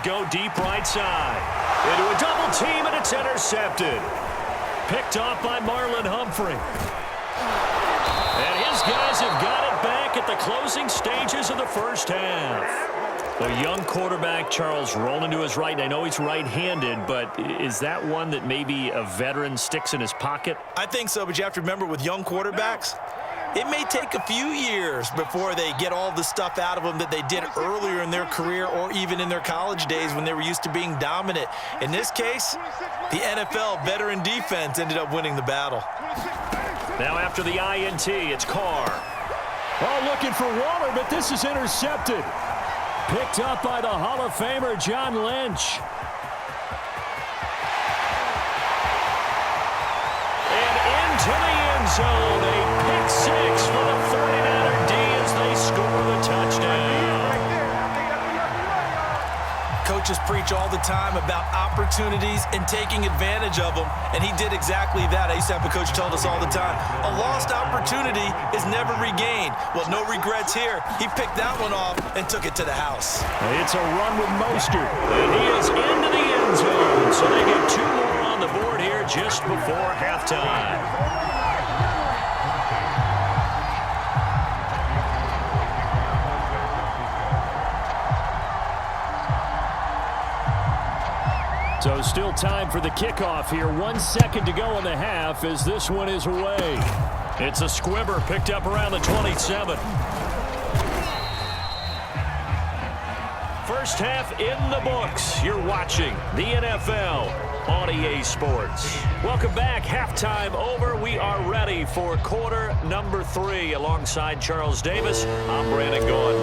go deep right side. Into a double team, and it's intercepted. Picked off by Marlon Humphrey. And his guys have got it back at the closing stages of the first half. The young quarterback, Charles, rolling to his right. And I know he's right-handed, but is that one that maybe a veteran sticks in his pocket? I think so, but you have to remember with young quarterbacks, it may take a few years before they get all the stuff out of them that they did earlier in their career or even in their college days when they were used to being dominant. In this case, the NFL veteran defense ended up winning the battle. Now after the INT, it's Carr. Oh, looking for Waller, but this is intercepted. Picked up by the Hall of Famer, John Lynch. And into the end zone, a pick six for the 49er D as they score the touchdown. Coaches preach all the time about opportunities and taking advantage of them, and he did exactly that. I used to have a coach tell us all the time, a lost opportunity is never regained. Well, no regrets here. He picked that one off and took it to the house. It's a run with Mostert. And he is into the end zone, so they get two more on the board here just before halftime. So still time for the kickoff here. 1 second to go in the half as this one is away. It's a squibber picked up around the 27. First half in the books. You're watching the NFL on EA Sports. Welcome back. Halftime over. We are ready for quarter number 3. Alongside Charles Davis, I'm Brandon Gordon.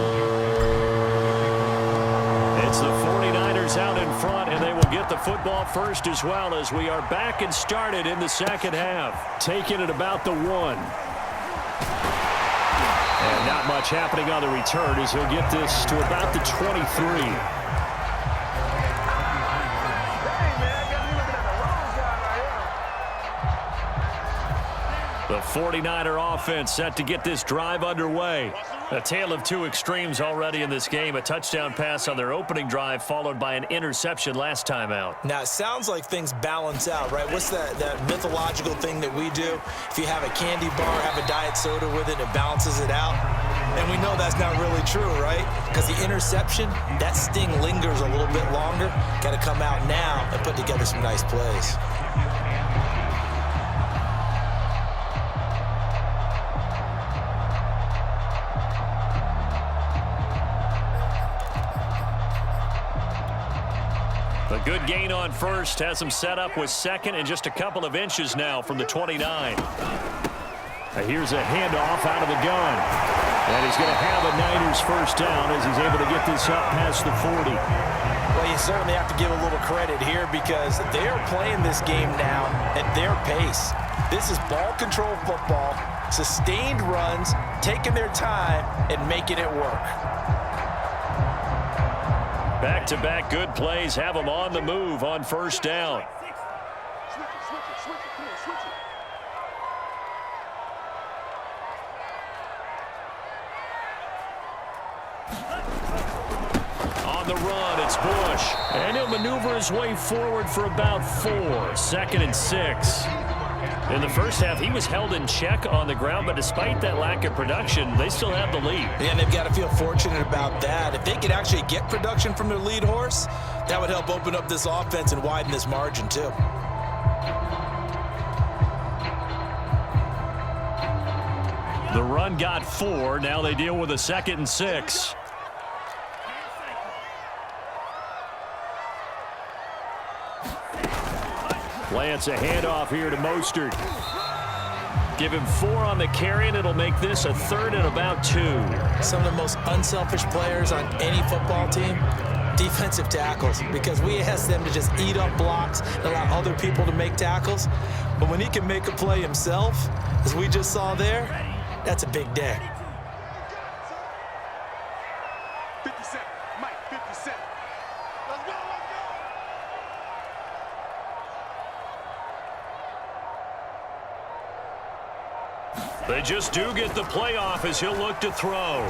It's the 49ers out in front, and they will get the football first as well as we are back and started in the second half. Taking it about the 1. And not much happening on the return as he'll get this to about the 23. The 49er offense set to get this drive underway. A tale of two extremes already in this game. A touchdown pass on their opening drive followed by an interception last time out. Now, it sounds like things balance out, right? What's that mythological thing that we do? If you have a candy bar, have a diet soda with it, it balances it out. And we know that's not really true, right? Because the interception, that sting lingers a little bit longer. Got to come out now and put together some nice plays. A good gain on first, has him set up with second and just a couple of inches now from the 29. Here's a handoff out of the gun. And he's going to have a Niners first down as he's able to get this up past the 40. Well, you certainly have to give a little credit here because they are playing this game now at their pace. This is ball control football, sustained runs, taking their time and making it work. Back-to-back good plays have them on the move on first down. On the run, it's Bush. And he'll maneuver his way forward for about 4. 2nd and 6. In the first half, he was held in check on the ground, but despite that lack of production, they still have the lead. And they've got to feel fortunate about that. If they could actually get production from their lead horse, that would help open up this offense and widen this margin too. The run got 4. Now they deal with a 2nd and 6. Plants a handoff here to Mostert. Give him 4 on the carry, and it'll make this a 3rd and about 2. Some of the most unselfish players on any football team, defensive tackles, because we ask them to just eat up blocks and allow other people to make tackles. But when he can make a play himself, as we just saw there, that's a big day. 57, Mike, 57. Let's go, let's go. They just do get the playoff as he'll look to throw.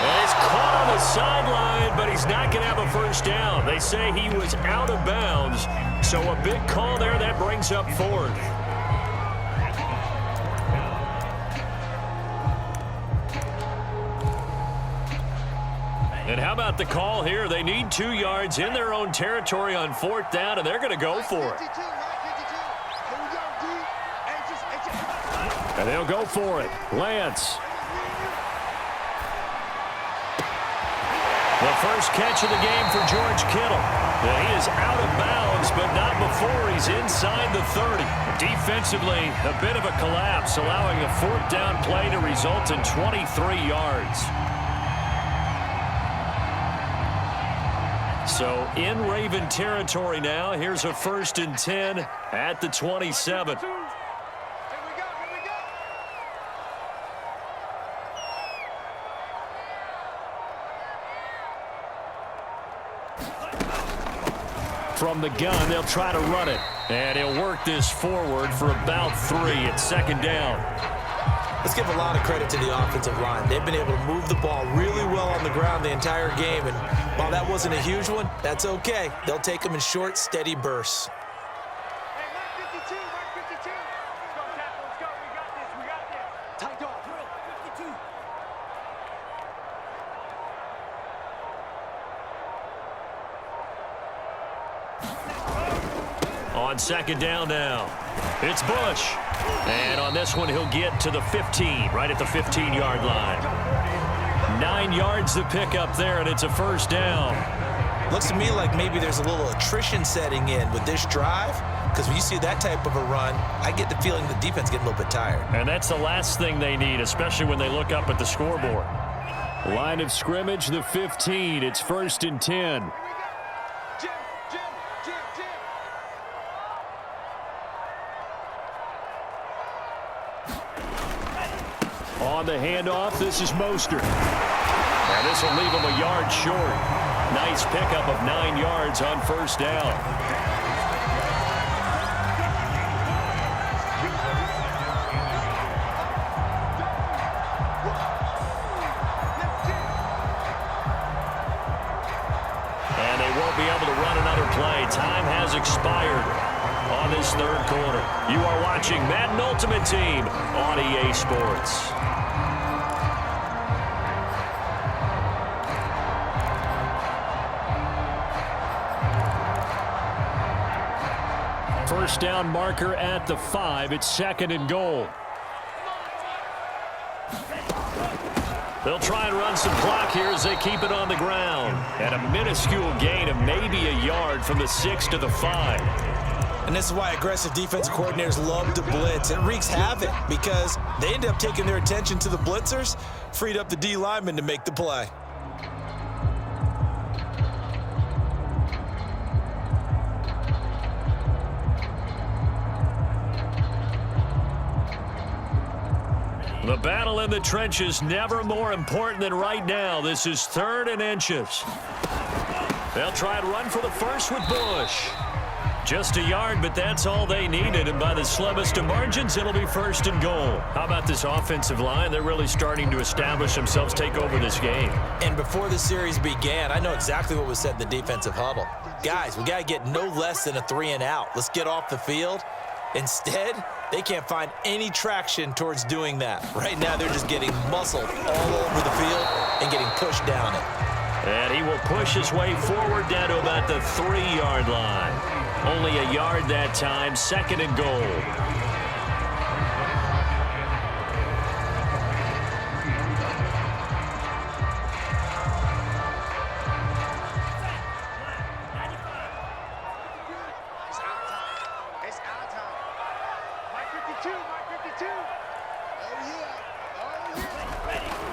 And he's caught on the sideline, but he he's not going to have a first down. They say he was out of bounds. So a big call there that brings up fourth. And how about the call here? They need 2 yards in their own territory on fourth down, and they're going to go for it. And they'll go for it. Lance. The first catch of the game for George Kittle. Now, he is out of bounds, but not before he's inside the 30. Defensively, a bit of a collapse, allowing a fourth down play to result in 23 yards. So in Raven territory now. Here's a 1st and 10 at the 27. From the gun, they'll try to run it. And he'll work this forward for about 3 at 2nd down. Let's give a lot of credit to the offensive line. They've been able to move the ball really well on the ground the entire game. And while that wasn't a huge one, that's okay. They'll take them in short, steady bursts. Hey, Mark 52, Mark 52. Let's go, tackle, let's go. We got this, we got this. Tight dog. 52. On 2nd down now, it's Bush. And on this one, he'll get to the 15, right at the 15-yard line. 9 yards to pick up there, and it's a 1st down. Looks to me like maybe there's a little attrition setting in with this drive, because when you see that type of a run, I get the feeling the defense is getting a little bit tired. And that's the last thing they need, especially when they look up at the scoreboard. Line of scrimmage, the 15. It's 1st and 10. Jim. On the handoff, this is Mostert. And this will leave him a yard short. Nice pickup of 9 yards on 1st down. And they won't be able to run another play. Time has expired on this 3rd quarter. You are watching Madden Ultimate Team on EA Sports. First down marker at the 5. It's 2nd and goal. They'll try and run some clock here as they keep it on the ground. And a minuscule gain of maybe a yard from the 6 to the 5. And this is why aggressive defensive coordinators love to blitz. It wreaks havoc because they end up taking their attention to the blitzers, freed up the D lineman to make the play. The battle in the trenches never more important than right now. This is 3rd and inches. They'll try and run for the first with Bush. Just a yard, but that's all they needed. And by the slimmest of margins, it'll be 1st and goal. How about this offensive line? They're really starting to establish themselves, take over this game. And before the series began, I know exactly what was said in the defensive huddle. Guys, we got to get no less than a 3 and out. Let's get off the field. Instead, they can't find any traction towards doing that. Right now, they're just getting muscled all over the field and getting pushed down it. And he will push his way forward down to about the 3-yard line. Only a yard that time, 2nd and goal.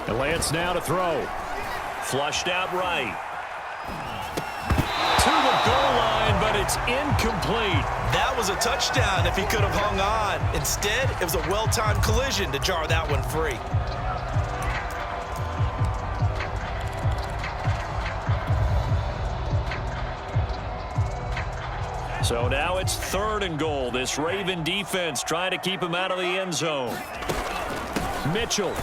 And Lance now to throw. Flushed out right. To the goal line, but it's incomplete. That was a touchdown if he could have hung on. Instead, it was a well-timed collision to jar that one free. So now it's 3rd and goal. This Raven defense trying to keep him out of the end zone. Mitchell.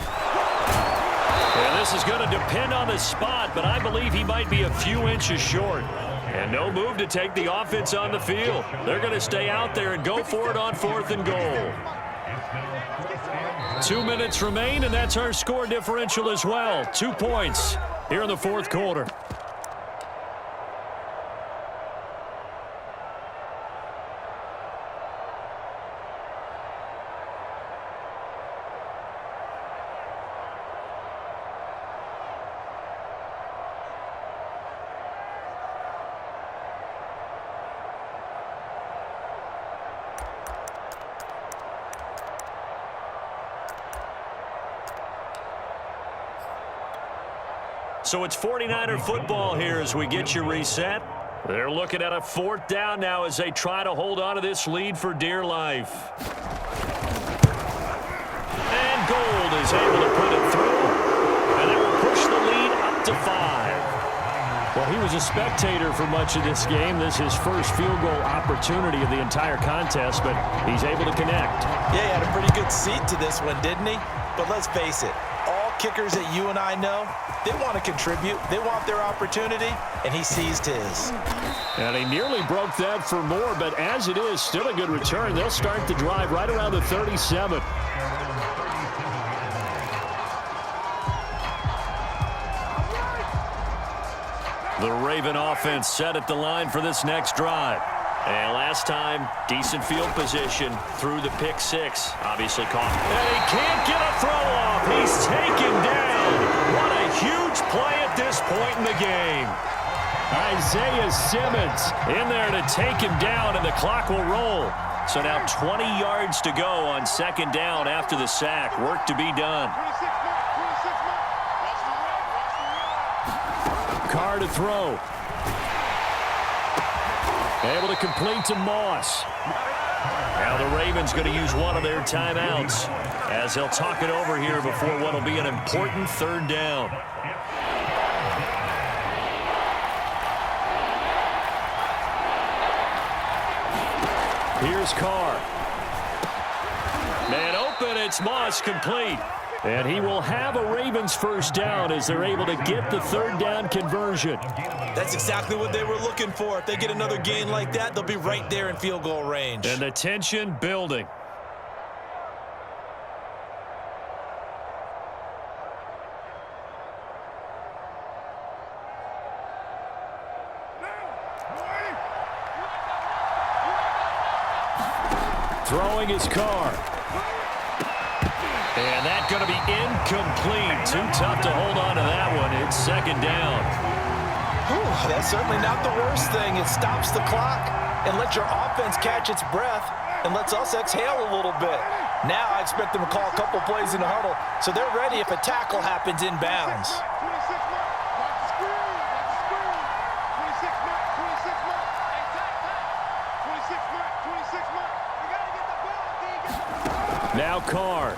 And this is going to depend on the spot, but I believe he might be a few inches short. And no move to take the offense on the field. They're going to stay out there and go for it on 4th and goal. 2 minutes remain, and that's our score differential as well. 2 points here in the 4th quarter. So it's 49er football here as we get you reset. They're looking at a 4th down now as they try to hold on to this lead for dear life. And Gold is able to put it through. And that will push the lead up to 5. Well, he was a spectator for much of this game. This is his first field goal opportunity of the entire contest, but he's able to connect. Yeah, he had a pretty good seat to this one, didn't he? But let's face it, all kickers that you and I know, they want to contribute. They want their opportunity, and he seized his. And he nearly broke that for more, but as it is, still a good return. They'll start the drive right around the 37. The Raven offense set at the line for this next drive. And last time, decent field position through the pick 6. Obviously caught. And he can't get a throw off. He's taken down. What a huge play at this point in the game. Isaiah Simmons In there to take him down, and the clock will roll. So now 20 yards to go on 2nd down after the sack. Work to be done. Carr to throw. Able to complete to Moss. Now the Ravens going to use one of their timeouts as they'll talk it over here before what will be an important 3rd down. Here's Carr. Man open, it's Moss, complete. And he will have a Ravens 1st down as they're able to get the 3rd down conversion. That's exactly what they were looking for. If they get another gain like that, they'll be right there in field goal range. And the tension building. Throwing his Carr. And that's going to be incomplete. Too tough to hold on to that one. It's 2nd down. Whew, that's certainly not the worst thing. It stops the clock and lets your offense catch its breath and lets us exhale a little bit. Now I expect them to call a couple plays in the huddle so they're ready if a tackle happens inbounds. Now Carr.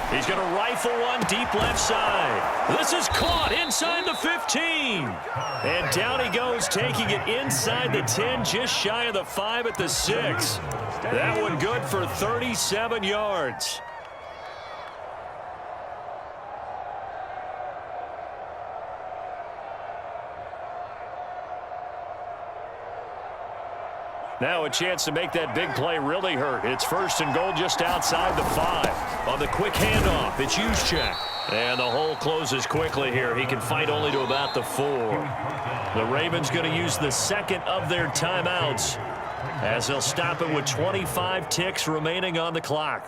He's going to rifle one deep left side. This is caught inside the 15. And down he goes, taking it inside the 10, just shy of the 5 at the 6. That one good for 37 yards. Now a chance to make that big play really hurt. It's 1st and goal just outside the 5. On the quick handoff, it's Juszczyk. And the hole closes quickly here. He can fight only to about the 4. The Ravens going to use the 2nd of their timeouts as they'll stop it with 25 ticks remaining on the clock.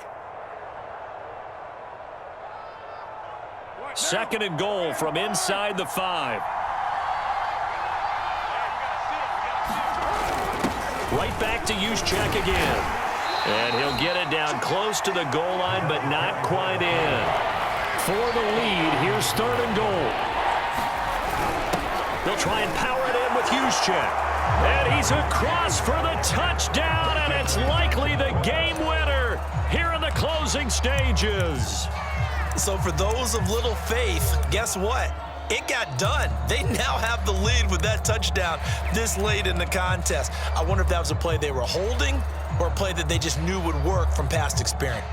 2nd and goal from inside the 5. Right back to Juszczyk again. And he'll get it down close to the goal line, but not quite in. For the lead, here's 3rd and goal. They'll try and power it in with Juszczyk. And he's across for the touchdown, and it's likely the game winner here in the closing stages. So for those of little faith, guess what? It got done. They now have the lead with that touchdown this late in the contest. I wonder if that was a play they were holding or a play that they just knew would work from past experience.